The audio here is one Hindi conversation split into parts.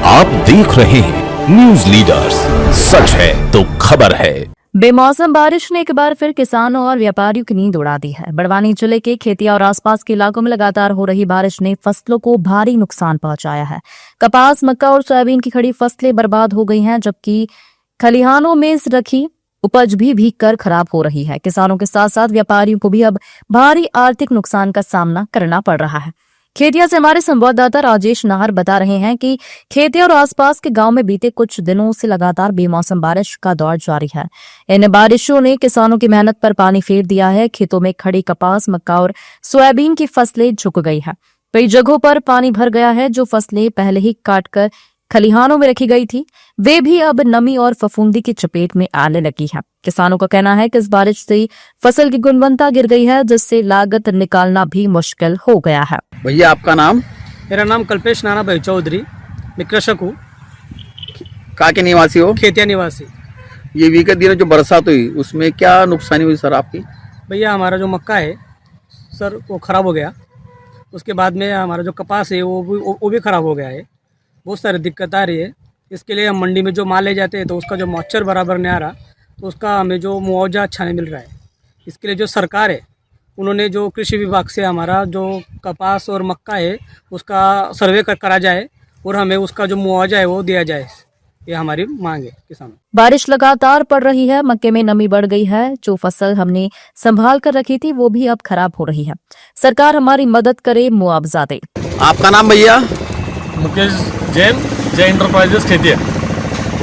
आप देख रहे हैं न्यूज लीडर्स, सच है तो खबर है। बेमौसम बारिश ने एक बार फिर किसानों और व्यापारियों की नींद उड़ा दी है। बड़वानी जिले के खेतिया और आसपास के इलाकों में लगातार हो रही बारिश ने फसलों को भारी नुकसान पहुंचाया है। कपास, मक्का और सोयाबीन की खड़ी फसलें बर्बाद हो गई हैं, जबकि खलिहानों में रखी उपज भी भीग कर खराब हो रही है। किसानों के साथ साथ व्यापारियों को भी अब भारी आर्थिक नुकसान का सामना करना पड़ रहा है। खेतिया से हमारे संवाददाता राजेश नाहर बता रहे हैं कि खेतिया और आसपास के गांव में बीते कुछ दिनों से लगातार बेमौसम बारिश का दौर जारी है। इन बारिशों ने किसानों की मेहनत पर पानी फेर दिया है। खेतों में खड़ी कपास, मक्का और सोयाबीन की फसलें झुक गई है। कई जगहों पर पानी भर गया है। जो फसलें पहले ही काटकर खलिहानों में रखी गई थी, वे भी अब नमी और फफूंदी की चपेट में आने लगी है। किसानों का कहना है कि इस बारिश से फसल की गुणवत्ता गिर गई है, जिससे लागत निकालना भी मुश्किल हो गया है। भैया आपका नाम? मेरा नाम कल्पेश नाना भाई चौधरी, मैं कृषक हूँ। कहाँ के निवासी हो? खेतिया निवासी। ये विगत दिनों जो बरसात हुई उसमें क्या नुकसानी हुई सर आपकी? भैया हमारा जो मक्का है सर वो ख़राब हो गया। उसके बाद में हमारा जो कपास है वो भी ख़राब हो गया है। बहुत सारी दिक्कत आ रही है। इसके लिए हम मंडी में जो माल ले जाते हैं तो उसका जो मॉइस्चर बराबर नहीं आ रहा, तो उसका हमें जो मुआवजा अच्छा नहीं मिल रहा है। इसके लिए जो सरकार है उन्होंने जो कृषि विभाग से हमारा जो कपास और मक्का है उसका सर्वे करा जाए और हमें उसका जो मुआवजा है वो दिया जाए। ये हमारी मांग है किसानों। बारिश लगातार पड़ रही है। मक्के में नमी बढ़ गई है। जो फसल हमने संभाल कर रखी थी वो भी अब खराब हो रही है। सरकार हमारी मदद करे, मुआवजा दे। आपका नाम भैया? मुकेश जैन, जय इंटरप्राइजेस खेतिया।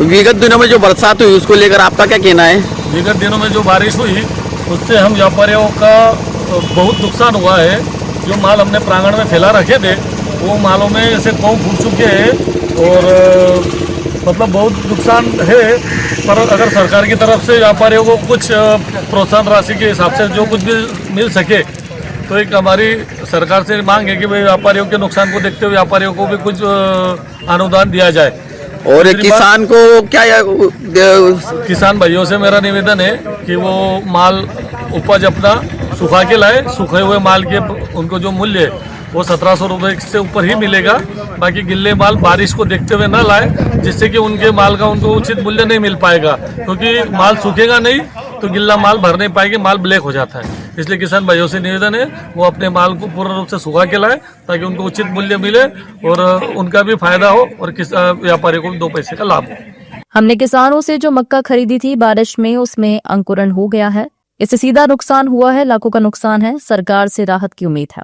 विगत दिनों में जो बरसात हुई उसको लेकर आपका क्या कहना है? विगत दिनों में जो बारिश हुई उससे हम व्यापारियों का बहुत नुकसान हुआ है। जो माल हमने प्रांगण में फैला रखे थे वो मालों में ऐसे पाँव फूट चुके हैं और मतलब बहुत नुकसान है। पर अगर सरकार की तरफ से व्यापारियों को कुछ प्रोत्साहन राशि के हिसाब से जो कुछ भी मिल सके तो एक हमारी सरकार से मांग है कि भाई व्यापारियों के नुकसान को देखते हुए व्यापारियों को भी कुछ अनुदान दिया जाए। और किसान को क्या किसान भाइयों से मेरा निवेदन है कि वो माल उपज अपना सुखा के लाए। सूखे हुए माल के उनको जो मूल्य है वो 1700 रुपये से ऊपर ही मिलेगा। बाकी गिल्ले माल बारिश को देखते हुए ना लाए, जिससे कि उनके माल का उनको उचित मूल्य नहीं मिल पाएगा, क्योंकि माल सूखेगा नहीं तो गिल्ला माल भर नहीं पाएगी, माल ब्लैक हो जाता है। इसलिए किसान भाइयों से निवेदन है वो अपने माल को पूर्ण रूप से सुखा के लाए ताकि उनको उचित मूल्य मिले और उनका भी फायदा हो और व्यापारी को भी 2 पैसे का लाभ हो। हमने किसानों से जो मक्का खरीदी थी बारिश में, उसमें अंकुरण हो गया है। इससे सीधा नुकसान हुआ है, लाखों का नुकसान है। सरकार से राहत की उम्मीद है।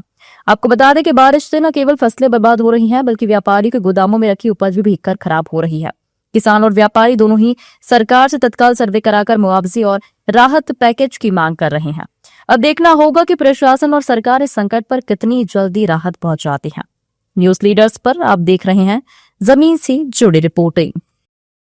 आपको बता दें कि बारिश से न केवल फसलें बर्बाद हो रही हैं, बल्कि व्यापारी के गोदामों में रखी उपज भी भीगकर खराब हो रही है। किसान और व्यापारी दोनों ही सरकार से तत्काल सर्वे कराकर मुआवजे और राहत पैकेज की मांग कर रहे हैं। अब देखना होगा कि प्रशासन और सरकार इस संकट पर कितनी जल्दी राहत पहुंचाती है। न्यूज लीडर्स पर आप देख रहे हैं जमीन से जुड़ी रिपोर्टिंग।